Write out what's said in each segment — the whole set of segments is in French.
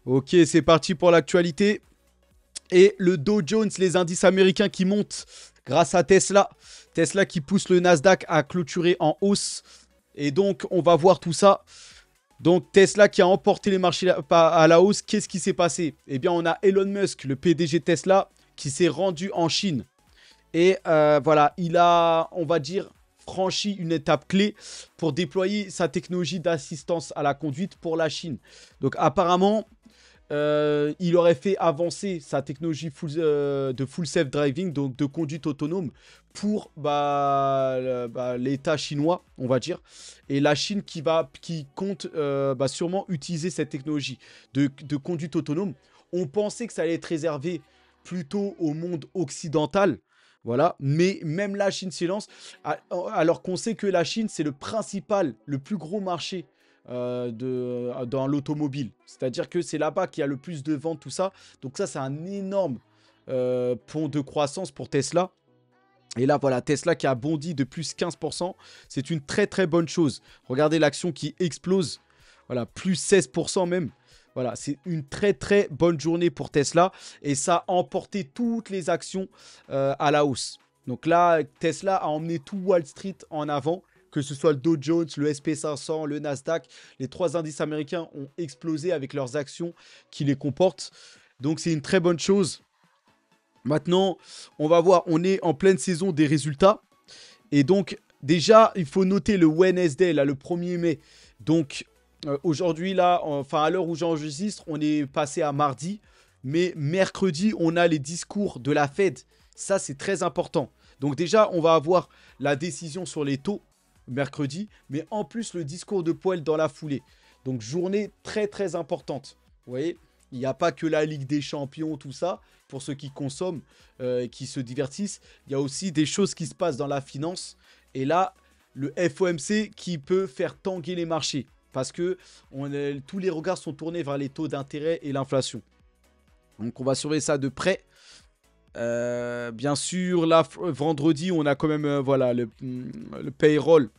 Ok, c'est parti pour l'actualité. Et le Dow Jones, les indices américains qui montent grâce à Tesla. Tesla qui pousse le Nasdaq à clôturer en hausse. Et donc, on va voir tout ça. Donc, Tesla qui a emporté les marchés à la hausse. Qu'est-ce qui s'est passé? Eh bien, on a Elon Musk, le PDG de Tesla, qui s'est rendu en Chine. Et voilà, il a, on va dire, franchi une étape clé pour déployer sa technologie d'assistance à la conduite pour la Chine. Donc, apparemment, il aurait fait avancer sa technologie de full self-driving, donc de conduite autonome, pour l'État chinois, on va dire. Et la Chine qui compte sûrement utiliser cette technologie de conduite autonome. On pensait que ça allait être réservé plutôt au monde occidental. Voilà, mais même la Chine s'y lance, alors qu'on sait que la Chine, c'est le principal, le plus gros marché dans l'automobile. C'est-à-dire que c'est là-bas qu'il y a le plus de ventes, tout ça. Donc ça, c'est un énorme pont de croissance pour Tesla. Et là, voilà, Tesla qui a bondi de plus 15%. C'est une très, très bonne chose. Regardez l'action qui explose. Voilà, plus 16% même. Voilà, c'est une très, très bonne journée pour Tesla. Et ça a emporté toutes les actions à la hausse. Donc là, Tesla a emmené tout Wall Street en avant. Que ce soit le Dow Jones, le SP 500, le Nasdaq, les trois indices américains ont explosé avec leurs actions qui les comportent. Donc c'est une très bonne chose. Maintenant, on va voir, on est en pleine saison des résultats. Et donc, déjà, il faut noter le Wednesday, là, le 1er mai. Donc, aujourd'hui, là, enfin, à l'heure où j'enregistre, on est passé à mardi. Mais mercredi, on a les discours de la Fed. Ça, c'est très important. Donc déjà, on va avoir la décision sur les taux mercredi. Mais en plus, le discours de Powell dans la foulée. Donc, journée très, très importante. Vous voyez, il n'y a pas que la Ligue des Champions, tout ça, pour ceux qui consomment, qui se divertissent. Il y a aussi des choses qui se passent dans la finance. Et là, le FOMC qui peut faire tanguer les marchés. Parce que tous les regards sont tournés vers les taux d'intérêt et l'inflation. Donc, on va surveiller ça de près. Bien sûr, là, vendredi, on a quand même voilà, le payroll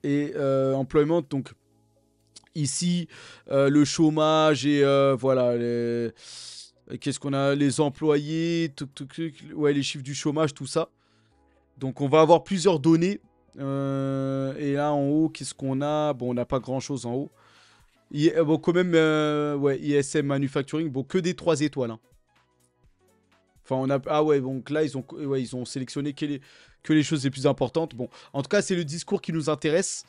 et employment. Donc, ici, le chômage et voilà, qu'est-ce qu'on a? Les employés, ouais, les chiffres du chômage, tout ça. Donc, on va avoir plusieurs données. Et là, en haut, qu'est-ce qu'on a? Bon, on n'a pas grand-chose en haut. Bon, quand même, ouais, ISM Manufacturing, bon, que des 3 étoiles. Hein. Enfin, on a... Ah ouais, donc là, ils ont sélectionné que les choses les plus importantes. Bon, en tout cas, c'est le discours qui nous intéresse.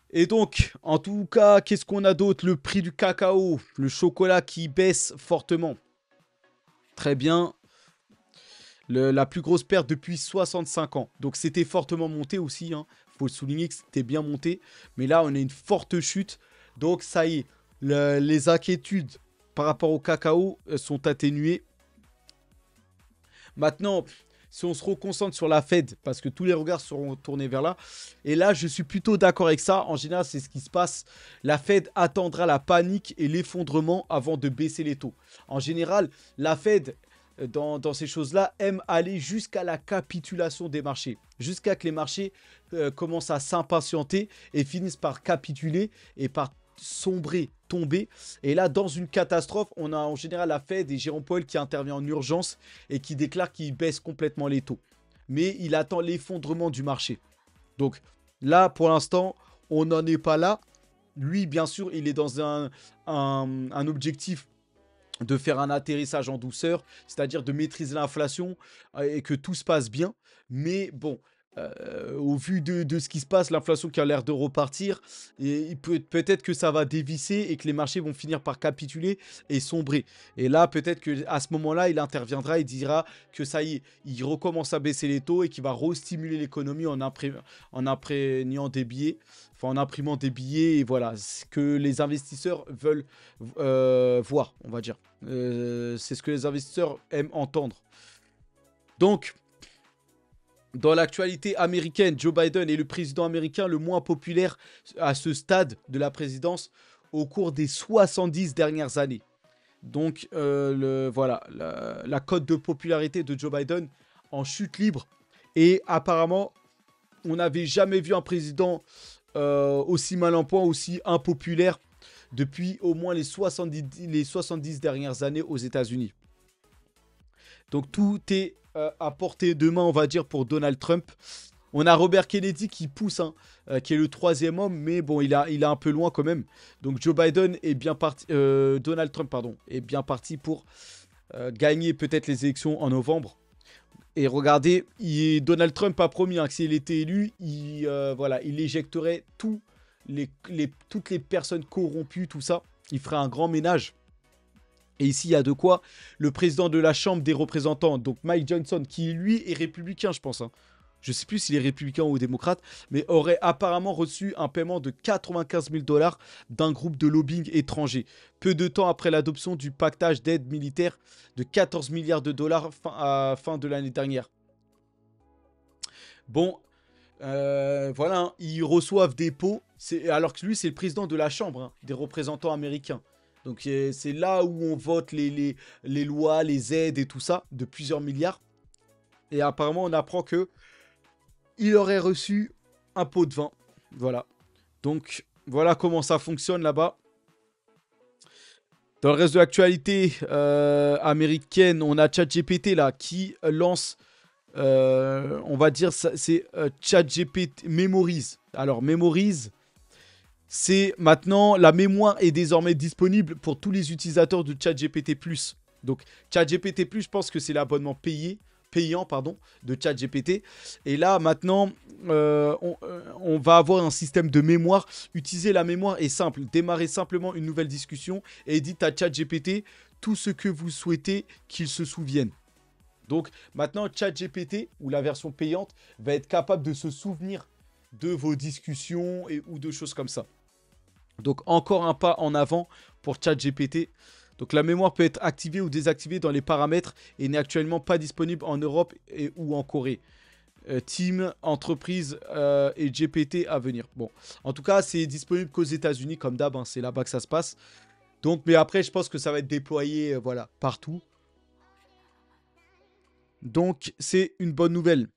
Et donc, en tout cas, qu'est-ce qu'on a d'autre? Le prix du cacao, le chocolat qui baisse fortement. Très bien. La plus grosse perte depuis 65 ans. Donc, c'était fortement monté aussi. Hein. Faut le souligner que c'était bien monté. Mais là, on a une forte chute. Donc, ça y est, les inquiétudes par rapport au cacao sont atténuées. Maintenant, si on se reconcentre sur la Fed, parce que tous les regards seront tournés vers là, et là, je suis plutôt d'accord avec ça. En général, c'est ce qui se passe. La Fed attendra la panique et l'effondrement avant de baisser les taux. En général, la Fed, dans ces choses-là, aime aller jusqu'à la capitulation des marchés. Jusqu'à que les marchés commencent à s'impatienter et finissent par capituler et par sombrer, tomber. Et là, dans une catastrophe, on a en général la Fed et Jérôme Powell qui intervient en urgence et qui déclare qu'il baisse complètement les taux. Mais il attend l'effondrement du marché. Donc là, pour l'instant, on n'en est pas là. Lui, bien sûr, il est dans un objectif de faire un atterrissage en douceur, c'est-à-dire de maîtriser l'inflation et que tout se passe bien. Mais bon, au vu de ce qui se passe, l'inflation qui a l'air de repartir, et peut-être que ça va dévisser et que les marchés vont finir par capituler et sombrer. Et là, peut-être qu'à ce moment-là, il interviendra et dira que ça y est, il recommence à baisser les taux et qu'il va re-stimuler l'économie en imprégnant des billets, enfin en imprimant des billets, et voilà, ce que les investisseurs veulent voir, on va dire. C'est ce que les investisseurs aiment entendre. Donc, dans l'actualité américaine, Joe Biden est le président américain le moins populaire à ce stade de la présidence au cours des 70 dernières années. Donc, voilà, la cote de popularité de Joe Biden en chute libre. Et apparemment, on n'avait jamais vu un président aussi mal en point, aussi impopulaire depuis au moins les 70 dernières années aux États-Unis. Donc tout est à portée de main, on va dire, pour Donald Trump. On a Robert Kennedy qui pousse, hein, qui est le troisième homme, mais bon, il est un peu loin quand même. Donc Joe Biden est bien parti, Donald Trump, pardon, est bien parti pour gagner peut-être les élections en novembre. Et regardez, Donald Trump a promis, hein, que s'il était élu, voilà, il éjecterait toutes les personnes corrompues, tout ça. Il ferait un grand ménage. Et ici, il y a de quoi. Le président de la Chambre des représentants, donc Mike Johnson, qui lui est républicain, je pense, hein. Je ne sais plus s'il est républicain ou démocrate, mais aurait apparemment reçu un paiement de 95 000 $ d'un groupe de lobbying étranger. Peu de temps après l'adoption du pactage d'aide militaire de 14 milliards de dollars à fin de l'année dernière. Bon, voilà, hein, ils reçoivent des pots, alors que lui, c'est le président de la Chambre, hein, des représentants américains. Donc c'est là où on vote les lois, les aides et tout ça, de plusieurs milliards. Et apparemment, on apprend que il aurait reçu un pot de vin. Voilà. Donc, voilà comment ça fonctionne là-bas. Dans le reste de l'actualité américaine, on a ChatGPT là qui lance, on va dire, c'est ChatGPT Memories. Alors, Memories, c'est maintenant, la mémoire est désormais disponible pour tous les utilisateurs de ChatGPT+. Donc, ChatGPT+, je pense que c'est l'abonnement payant de ChatGPT. Et là, maintenant, on va avoir un système de mémoire. Utiliser la mémoire est simple. Démarrer simplement une nouvelle discussion et dites à ChatGPT tout ce que vous souhaitez qu'il se souvienne. Donc, maintenant, ChatGPT, ou la version payante, va être capable de se souvenir de vos discussions ou de choses comme ça. Donc, encore un pas en avant pour ChatGPT. Donc la mémoire peut être activée ou désactivée dans les paramètres et n'est actuellement pas disponible en Europe ou en Corée. Team, entreprise et GPT à venir. Bon, en tout cas, c'est disponible qu'aux États-Unis comme d'hab, hein, c'est là-bas que ça se passe. Donc, mais après, je pense que ça va être déployé, voilà, partout. Donc, c'est une bonne nouvelle.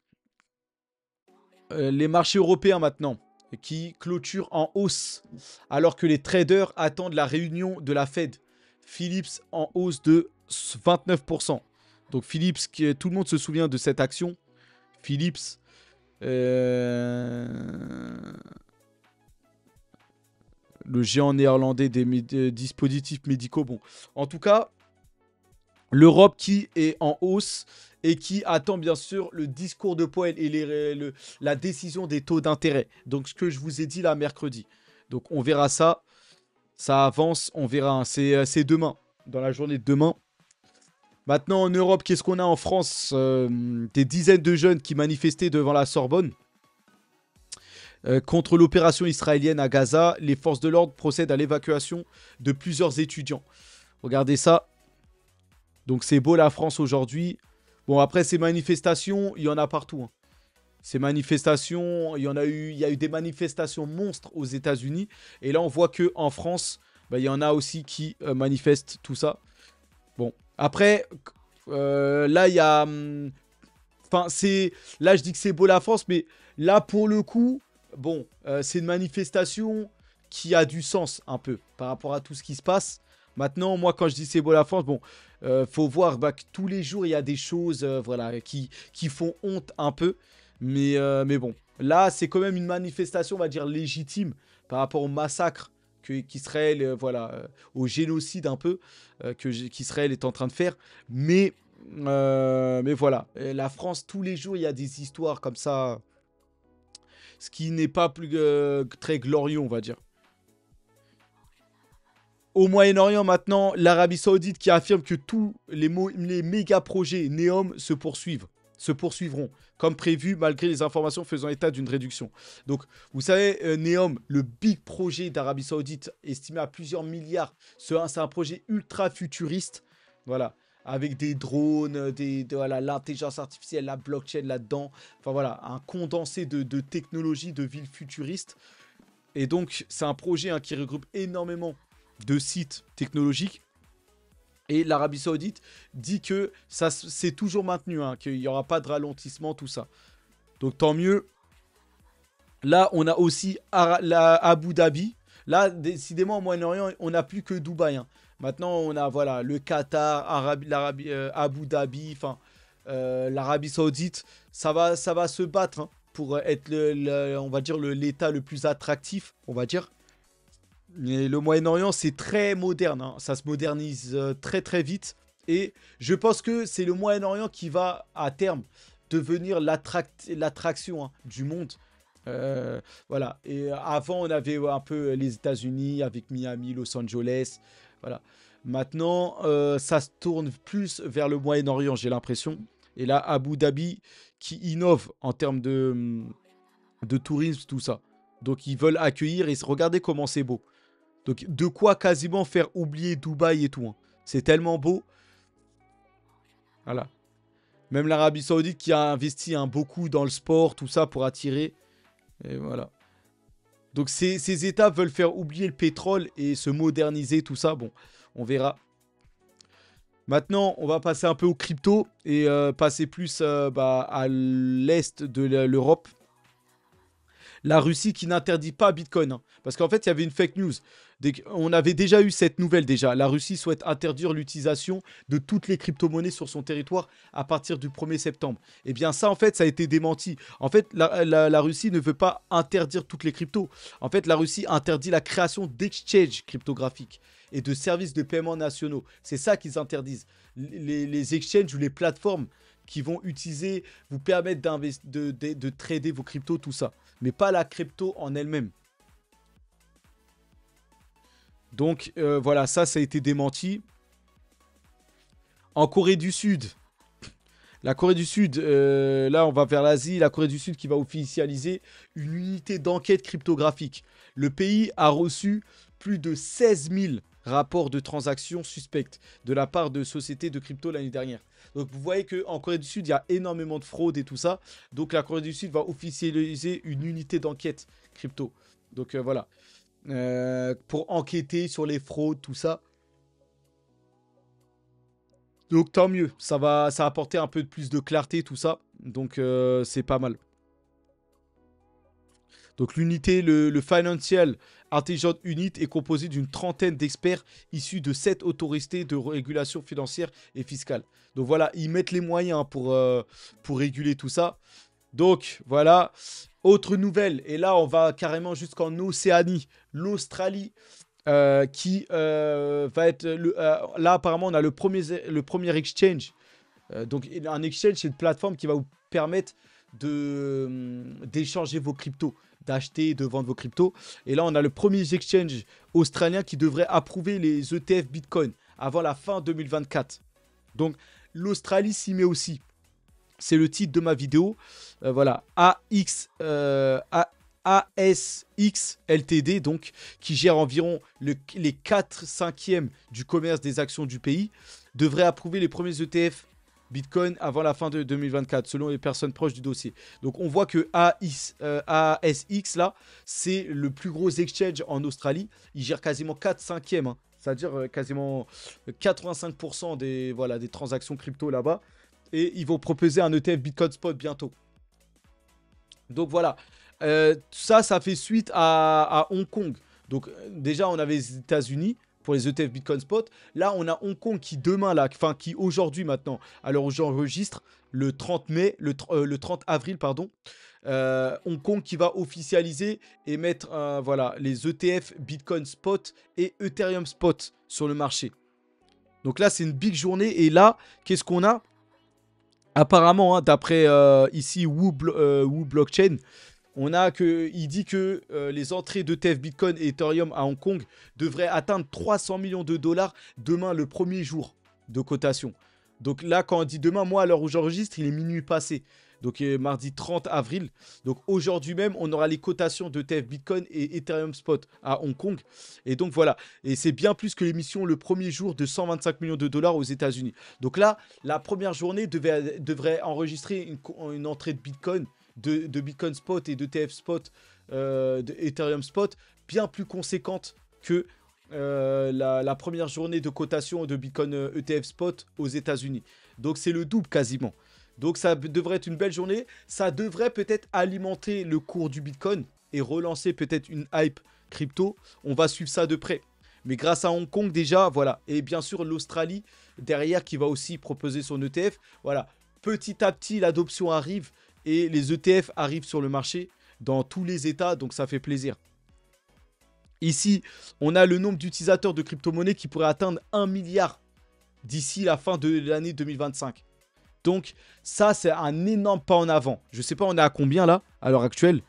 Les marchés européens maintenant, qui clôturent en hausse, alors que les traders attendent la réunion de la Fed. Philips en hausse de 29%. Donc Philips, tout le monde se souvient de cette action. Philips, le géant néerlandais des dispositifs médicaux. Bon, en tout cas, l'Europe qui est en hausse et qui attend bien sûr le discours de Powell et la décision des taux d'intérêt. Donc ce que je vous ai dit là mercredi. Donc on verra ça. Ça avance, on verra. Hein. C'est demain, dans la journée de demain. Maintenant, en Europe, qu'est-ce qu'on a en France? Des dizaines de jeunes qui manifestaient devant la Sorbonne. Contre l'opération israélienne à Gaza, les forces de l'ordre procèdent à l'évacuation de plusieurs étudiants. Regardez ça. Donc c'est beau la France aujourd'hui. Bon, après ces manifestations, il y en a partout. Hein. Ces manifestations, il y a eu des manifestations monstres aux États-Unis. Et là, on voit qu'en France, bah, il y en a aussi qui manifestent tout ça. Bon, après, là, il y a... Enfin, là, je dis que c'est beau la France, mais là, pour le coup, bon, c'est une manifestation qui a du sens un peu par rapport à tout ce qui se passe. Maintenant, moi, quand je dis c'est beau la France, bon, faut voir bah, que tous les jours, il y a des choses voilà, qui font honte un peu. Mais bon, là, c'est quand même une manifestation, on va dire, légitime par rapport au massacre qu'Israël, voilà, au génocide un peu qu'Israël est en train de faire. Mais voilà, la France, tous les jours, il y a des histoires comme ça, ce qui n'est pas plus très glorieux, on va dire. Au Moyen-Orient maintenant, l'Arabie Saoudite qui affirme que tous les méga projets NEOM se poursuivront, comme prévu, malgré les informations faisant état d'une réduction. Donc, vous savez, NEOM, le big projet d'Arabie Saoudite, estimé à plusieurs milliards, c'est un projet ultra futuriste, voilà, avec des drones, voilà, l'intelligence artificielle, la blockchain là-dedans, enfin voilà, un condensé de technologies, de villes futuristes. Et donc, c'est un projet qui regroupe énormément de sites technologiques. Et l'Arabie Saoudite dit que ça c'est toujours maintenu, qu'il n'y aura pas de ralentissement, tout ça. Donc tant mieux. Là, on a aussi Abu Dhabi, Là, décidément, au Moyen-Orient, on n'a plus que Dubaï, hein. Maintenant, on a voilà, le Qatar, Abu Dhabi, enfin, l'Arabie Saoudite. Ça va se battre, hein, pour être, on va dire, l'État le plus attractif, on va dire. Mais le Moyen-Orient, c'est très moderne, hein. Ça se modernise très très vite. Et je pense que c'est le Moyen-Orient qui va, à terme, devenir l'attraction, hein, du monde. Voilà. Et avant, on avait un peu les États-Unis avec Miami, Los Angeles. Voilà. Maintenant, ça se tourne plus vers le Moyen-Orient, j'ai l'impression. Et là, Abu Dhabi qui innove en termes de tourisme, tout ça. Donc, ils veulent accueillir et regardez comment c'est beau. Donc, de quoi quasiment faire oublier Dubaï et tout, hein. C'est tellement beau. Voilà. Même l'Arabie Saoudite qui a investi, hein, beaucoup dans le sport, tout ça pour attirer. Et voilà. Donc, ces États veulent faire oublier le pétrole et se moderniser, tout ça. Bon, on verra. Maintenant, on va passer un peu aux crypto et passer plus à l'est de l'Europe. La Russie qui n'interdit pas Bitcoin, hein. Parce qu'en fait, il y avait une fake news. On avait déjà eu cette nouvelle déjà. La Russie souhaite interdire l'utilisation de toutes les crypto-monnaies sur son territoire à partir du 1er septembre. Eh bien ça, en fait, ça a été démenti. En fait, la Russie ne veut pas interdire toutes les cryptos. En fait, la Russie interdit la création d'exchanges cryptographiques et de services de paiement nationaux. C'est ça qu'ils interdisent. Les exchanges ou les plateformes qui vont utiliser, vous permettre de trader vos cryptos, tout ça. Mais pas la crypto en elle-même. Donc voilà, ça a été démenti. En Corée du Sud, la Corée du Sud, là on va vers l'Asie, la Corée du Sud qui va officialiser une unité d'enquête cryptographique. Le pays a reçu plus de 16 000 rapports de transactions suspectes de la part de sociétés de crypto l'année dernière. Donc vous voyez qu'en Corée du Sud, il y a énormément de fraude et tout ça. Donc la Corée du Sud va officialiser une unité d'enquête crypto. Donc voilà. Pour enquêter sur les fraudes, tout ça. Donc tant mieux, ça va apporter un peu plus de clarté, tout ça. Donc c'est pas mal. Donc l'unité, le Financial Intelligence Unit est composé d'une trentaine d'experts issus de 7 autorités de régulation financière et fiscale. Donc voilà, ils mettent les moyens, hein, pour réguler tout ça. Donc voilà, autre nouvelle, et là on va carrément jusqu'en Océanie, l'Australie, qui va être... là apparemment on a le premier exchange. Donc un exchange, c'est une plateforme qui va vous permettre d'échanger vos cryptos, d'acheter et de vendre vos cryptos. Et là on a le premier exchange australien qui devrait approuver les ETF Bitcoin avant la fin 2024. Donc l'Australie s'y met aussi. C'est le titre de ma vidéo. Voilà, ASX Ltd, donc, qui gère environ les 4/5e du commerce des actions du pays, devrait approuver les premiers ETF Bitcoin avant la fin de 2024, selon les personnes proches du dossier. Donc on voit que ASX, là, c'est le plus gros exchange en Australie. Il gère quasiment 4/5e, hein. C'est-à-dire quasiment 85% des transactions crypto là-bas. Et ils vont proposer un ETF Bitcoin Spot bientôt. Donc voilà. Ça fait suite à Hong Kong. Donc déjà, on avait les États-Unis pour les ETF Bitcoin Spot. Là, on a Hong Kong qui demain, là, enfin qui aujourd'hui maintenant, alors où j'enregistre, le 30 mai, le 30 avril, pardon, Hong Kong qui va officialiser et mettre voilà, les ETF Bitcoin Spot et Ethereum Spot sur le marché. Donc là, c'est une big journée. Et là, qu'est-ce qu'on a? Apparemment, hein, d'après ici Woo Blockchain, il dit que les entrées d'ETF Bitcoin et Ethereum à Hong Kong devraient atteindre 300 millions de dollars demain, le premier jour de cotation. Donc là, quand on dit demain, moi, à l'heure où j'enregistre, il est minuit passé. Donc mardi 30 avril. Donc aujourd'hui même, on aura les cotations d'ETF Bitcoin et Ethereum Spot à Hong Kong. Et donc voilà. Et c'est bien plus que l'émission le premier jour de 125 millions de dollars aux États-Unis. Donc là, la première journée devrait enregistrer une entrée de Bitcoin, de Bitcoin Spot et d'ETF Spot, de Ethereum Spot, bien plus conséquente que la première journée de cotation de Bitcoin ETF Spot aux États-Unis. Donc c'est le double quasiment. Donc ça devrait être une belle journée. Ça devrait peut-être alimenter le cours du Bitcoin et relancer peut-être une hype crypto, on va suivre ça de près. Mais grâce à Hong Kong déjà, voilà. Et bien sûr l'Australie derrière qui va aussi proposer son ETF. Voilà, petit à petit l'adoption arrive et les ETF arrivent sur le marché dans tous les États, donc ça fait plaisir. Ici, on a le nombre d'utilisateurs de crypto-monnaies qui pourrait atteindre 1 milliard d'ici la fin de l'année 2025. Donc ça, c'est un énorme pas en avant. Je ne sais pas, on est à combien là, à l'heure actuelle.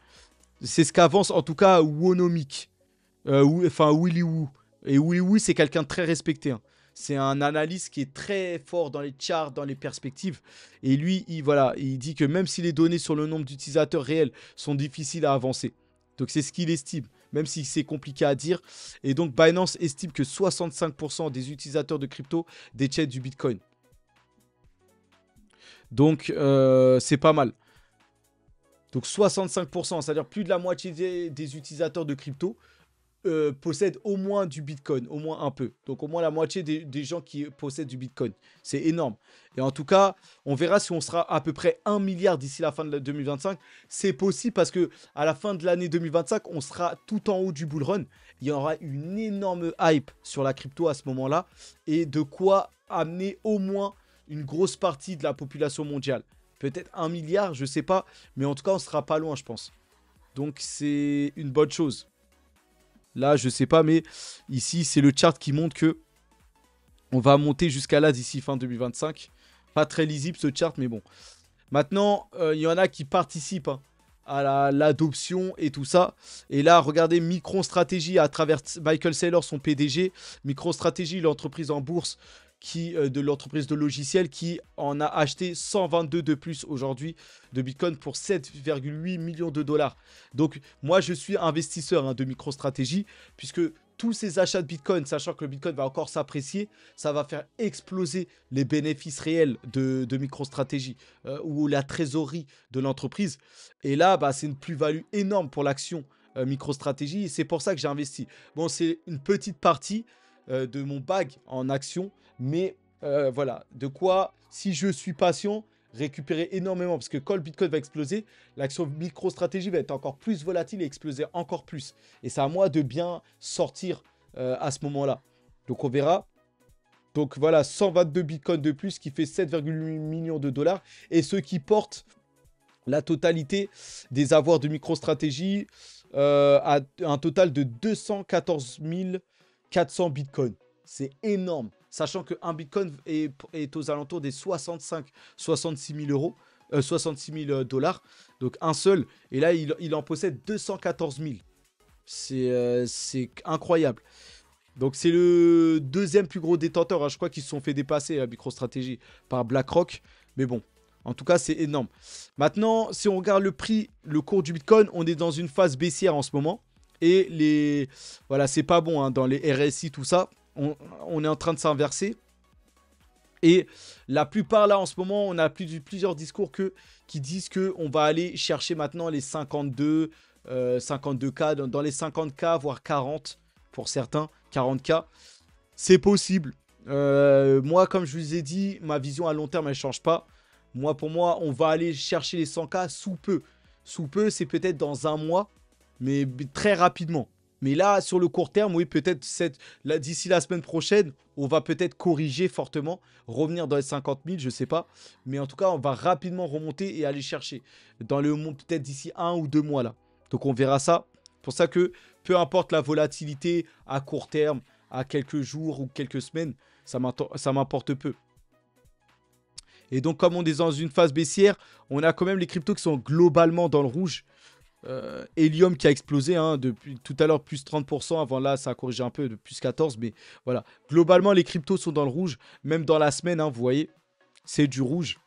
C'est ce qu'avance en tout cas Wonomic. Enfin, Willy Woo. Et Willy Woo, c'est quelqu'un de très respecté. Hein. C'est un analyste qui est très fort dans les charts, dans les perspectives. Et lui, voilà, il dit que même si les données sur le nombre d'utilisateurs réels sont difficiles à avancer. Donc c'est ce qu'il estime, même si c'est compliqué à dire. Et donc Binance estime que 65% des utilisateurs de crypto détiennent du Bitcoin. Donc c'est pas mal. Donc 65%, c'est-à-dire plus de la moitié des utilisateurs de crypto possèdent au moins du Bitcoin, au moins un peu. Donc au moins la moitié des gens qui possèdent du Bitcoin. C'est énorme. Et en tout cas, on verra si on sera à peu près 1 milliard d'ici la fin de 2025. C'est possible parce que à la fin de l'année 2025, on sera tout en haut du bull run. Il y aura une énorme hype sur la crypto à ce moment-là et de quoi amener au moins une grosse partie de la population mondiale. Peut-être 1 milliard, je sais pas, mais en tout cas, on sera pas loin, je pense. Donc c'est une bonne chose. Là, je sais pas, mais ici, c'est le chart qui montre que on va monter jusqu'à là d'ici fin 2025. Pas très lisible ce chart, mais bon. Maintenant, il y en a qui participent hein, à l'adoption et tout ça. Et là, regardez MicroStrategy à travers Michael Saylor, son PDG. MicroStrategy, l'entreprise en bourse de l'entreprise de logiciels qui en a acheté 122 de plus aujourd'hui de Bitcoin pour 7,8 millions de dollars. Donc moi je suis investisseur hein, de MicroStrategy puisque tous ces achats de Bitcoin, sachant que le Bitcoin va encore s'apprécier, ça va faire exploser les bénéfices réels de MicroStrategy ou la trésorerie de l'entreprise. Et là, bah, c'est une plus-value énorme pour l'action MicroStrategy et c'est pour ça que j'ai investi. Bon, c'est une petite partie de mon bag en action. Mais voilà, de quoi, si je suis patient, récupérer énormément. Parce que quand le Bitcoin va exploser, l'action MicroStrategy va être encore plus volatile et exploser encore plus. Et c'est à moi de bien sortir à ce moment-là. Donc on verra. Donc voilà, 122 Bitcoins de plus qui fait 7,8 millions de dollars. Et ceux qui portent la totalité des avoirs de MicroStrategy à un total de 214 400 Bitcoins. C'est énorme. Sachant qu'un Bitcoin est aux alentours des 65-66 000 euros. 66 000 dollars. Donc un seul. Et là, il en possède 214 000. C'est incroyable. Donc c'est le deuxième plus gros détenteur. Hein. Je crois qu'ils se sont fait dépasser à MicroStrategy par BlackRock. Mais bon, en tout cas, c'est énorme. Maintenant, si on regarde le prix, le cours du Bitcoin, on est dans une phase baissière en ce moment. Et voilà, c'est pas bon hein, dans les RSI, tout ça. On est en train de s'inverser. Et la plupart, là, en ce moment, on a plusieurs discours qui disent qu'on va aller chercher maintenant les 52, 52K, dans les 50K, voire 40 pour certains, 40K. C'est possible. Moi, comme je vous ai dit, ma vision à long terme, elle ne change pas. Pour moi, on va aller chercher les 100K sous peu. Sous peu, c'est peut-être dans un mois, mais très rapidement. Mais là, sur le court terme, oui, peut-être d'ici la semaine prochaine, on va peut-être corriger fortement, revenir dans les 50 000, je ne sais pas. Mais en tout cas, on va rapidement remonter et aller chercher dans le monde peut-être d'ici 1 ou 2 mois là. Donc on verra ça. C'est pour ça que peu importe la volatilité à court terme, à quelques jours ou quelques semaines, ça m'importe peu. Et donc comme on est dans une phase baissière, on a quand même les cryptos qui sont globalement dans le rouge. Helium qui a explosé hein, depuis tout à l'heure plus 30%, avant là ça a corrigé un peu de plus 14, mais voilà, globalement les cryptos sont dans le rouge, même dans la semaine hein, vous voyez, c'est du rouge.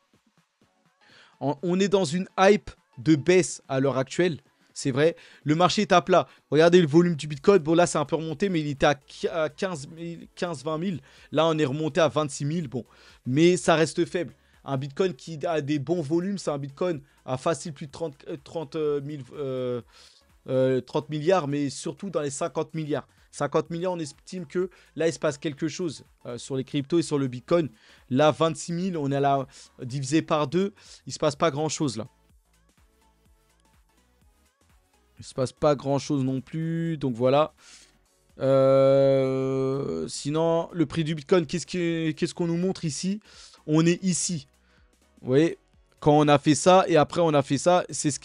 On est dans une hype de baisse à l'heure actuelle, c'est vrai, le marché est à plat, regardez le volume du Bitcoin, bon là c'est un peu remonté mais il était à 15-20 000, là on est remonté à 26 000, bon, mais ça reste faible. Un Bitcoin qui a des bons volumes, c'est un Bitcoin à facile plus de 30 milliards, mais surtout dans les 50 milliards. 50 milliards, on estime que là, il se passe quelque chose sur les cryptos et sur le Bitcoin. Là, 26 000, on est là divisé par 2. Il ne se passe pas grand-chose là. Il se passe pas grand-chose non plus. Donc voilà. Sinon, le prix du Bitcoin, qu'est-ce qu'on nous montre ici? On est ici. Vous voyez? Quand on a fait ça et après on a fait ça, c'est ce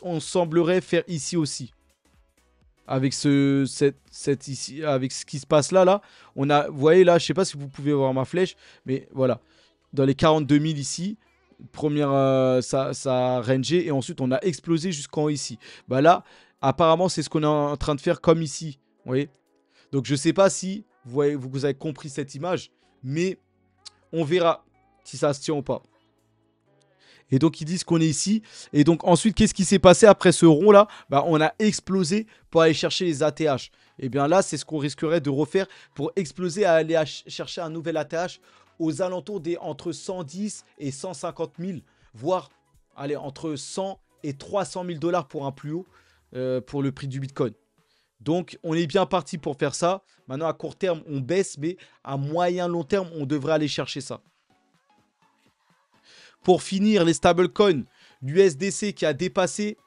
qu'on semblerait faire ici aussi. Avec ici, avec ce qui se passe là, on a, vous voyez là, je sais pas si vous pouvez voir ma flèche, mais voilà, dans les 42 000 ici, première, ça a rangé et ensuite on a explosé jusqu'en haut ici. Bah là, apparemment c'est ce qu'on est en train de faire comme ici, vous voyez. Donc je sais pas si vous avez compris cette image, mais on verra si ça se tient ou pas. Et donc, ils disent qu'on est ici. Et donc, ensuite, qu'est-ce qui s'est passé après ce rond-là? Bah, on a explosé pour aller chercher les ATH. Et bien là, c'est ce qu'on risquerait de refaire pour exploser à aller chercher un nouvel ATH aux alentours des entre 110 et 150 000, voire allez, entre 100 et 300 000 dollars pour un plus haut pour le prix du Bitcoin. Donc, on est bien parti pour faire ça. Maintenant, à court terme, on baisse, mais à moyen long terme, on devrait aller chercher ça. Pour finir, les stablecoins, l'USDC qui a dépassé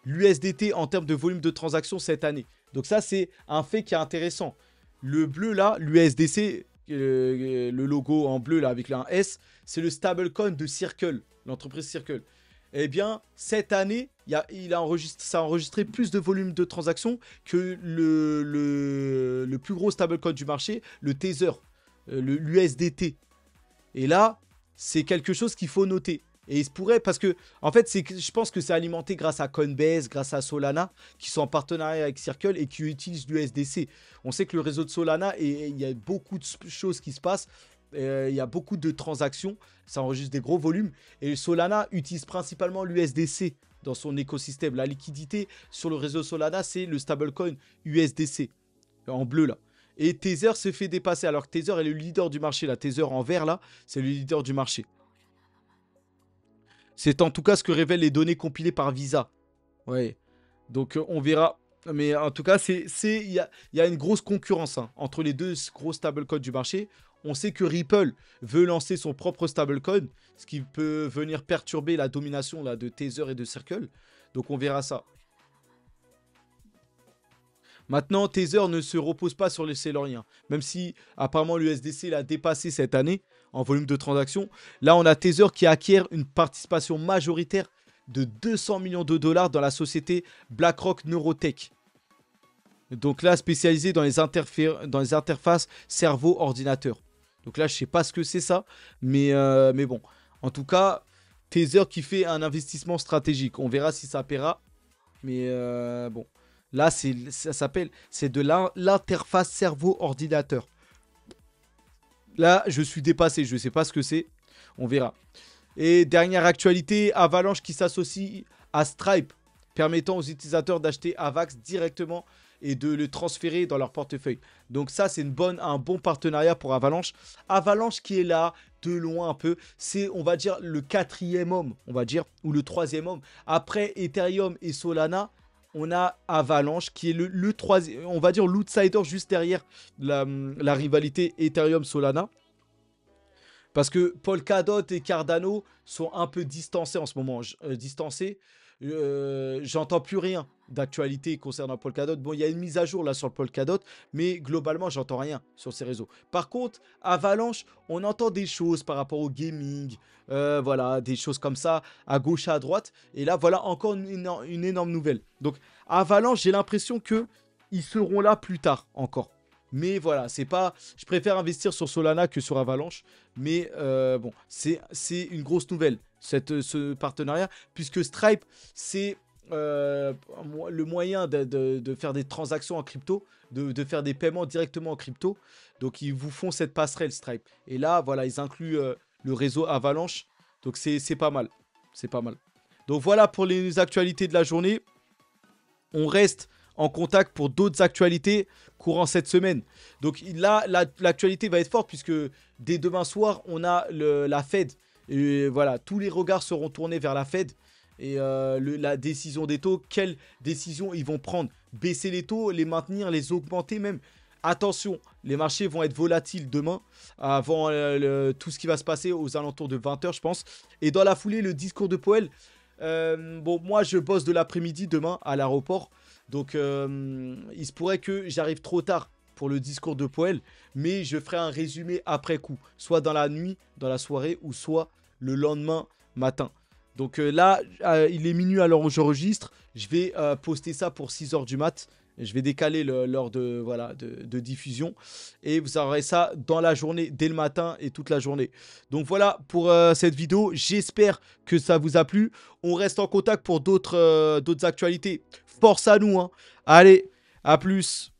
l'USDT en termes de volume de transactions cette année. Donc ça, c'est un fait qui est intéressant. Le bleu là, l'USDC, le logo en bleu là avec un S, c'est le stablecoin de Circle, l'entreprise Circle. Eh bien, cette année, ça a enregistré plus de volume de transactions que le plus gros stablecoin du marché, le Tether, l'USDT. Et là, c'est quelque chose qu'il faut noter. Et il se pourrait, parce que, en fait, je pense que c'est alimenté grâce à Coinbase, grâce à Solana, qui sont en partenariat avec Circle et qui utilisent l'USDC. On sait que le réseau de Solana, il y a beaucoup de choses qui se passent. Il y a beaucoup de transactions. Ça enregistre des gros volumes. Et Solana utilise principalement l'USDC dans son écosystème. La liquidité sur le réseau Solana, c'est le stablecoin USDC, en bleu là. Et Tether se fait dépasser, alors que Tether est le leader du marché. La Tether en vert, là, c'est le leader du marché. C'est en tout cas ce que révèlent les données compilées par Visa. Ouais. Donc, on verra. Mais en tout cas, il y a une grosse concurrence entre les deux gros stablecoins du marché. On sait que Ripple veut lancer son propre stablecoin, ce qui peut venir perturber la domination là, de Tether et de Circle. Donc, on verra ça. Maintenant, Tether ne se repose pas sur les Céloriens. Même si, apparemment, l'USDC l'a dépassé cette année en volume de transactions. Là, on a Tether qui acquiert une participation majoritaire de 200 millions de dollars dans la société BlackRock Neurotech. Donc là, spécialisé dans les interfaces cerveau-ordinateur. Donc là, je ne sais pas ce que c'est ça. Mais bon, en tout cas, Tether qui fait un investissement stratégique. On verra si ça paiera. Mais bon. Là, ça s'appelle, c'est de l'interface cerveau-ordinateur. Là, je suis dépassé, je ne sais pas ce que c'est. On verra. Et dernière actualité, Avalanche qui s'associe à Stripe, permettant aux utilisateurs d'acheter Avax directement et de le transférer dans leur portefeuille. Donc ça, c'est un bon partenariat pour Avalanche. Avalanche qui est là, de loin un peu, c'est, on va dire, le 4e homme, on va dire, ou le 3e homme. Après Ethereum et Solana, on a Avalanche qui est le troisième, on va dire l'outsider juste derrière la rivalité Ethereum-Solana. Parce que Polkadot et Cardano sont un peu distancés en ce moment. Distancés. J'entends plus rien d'actualité concernant Polkadot. Bon, il y a une mise à jour là sur le Polkadot, mais globalement, j'entends rien sur ces réseaux. Par contre, Avalanche, on entend des choses par rapport au gaming, voilà, des choses comme ça, à gauche, à droite. Et là, voilà encore une énorme nouvelle. Donc, Avalanche, j'ai l'impression que ils seront là plus tard encore. Mais voilà, c'est pas. Je préfère investir sur Solana que sur Avalanche. Mais bon, c'est une grosse nouvelle, ce partenariat, puisque Stripe, c'est le moyen de faire des transactions en crypto, de faire des paiements directement en crypto. Donc, ils vous font cette passerelle Stripe. Et là, voilà, ils incluent le réseau Avalanche. Donc, c'est pas mal. C'est pas mal. Donc, voilà pour les actualités de la journée. On reste en contact pour d'autres actualités courant cette semaine. Donc là, l'actualité va être forte puisque dès demain soir, on a la Fed. Et voilà, tous les regards seront tournés vers la Fed. Et la décision des taux, quelle décision ils vont prendre? Baisser les taux, les maintenir, les augmenter même? Attention, les marchés vont être volatiles demain, avant tout ce qui va se passer aux alentours de 20 h, je pense. Et dans la foulée, le discours de Powell. Bon, moi, je bosse de l'après-midi demain à l'aéroport. Donc, il se pourrait que j'arrive trop tard pour le discours de Poel, mais je ferai un résumé après coup, soit dans la nuit, dans la soirée, ou soit le lendemain matin. Donc là, il est minuit alors où j'enregistre. Je vais poster ça pour 6 h du mat. Je vais décaler l'heure de, voilà, de diffusion. Et vous aurez ça dans la journée, dès le matin et toute la journée. Donc voilà pour cette vidéo. J'espère que ça vous a plu. On reste en contact pour d'autres actualités. Force à nous, hein. Allez, à plus.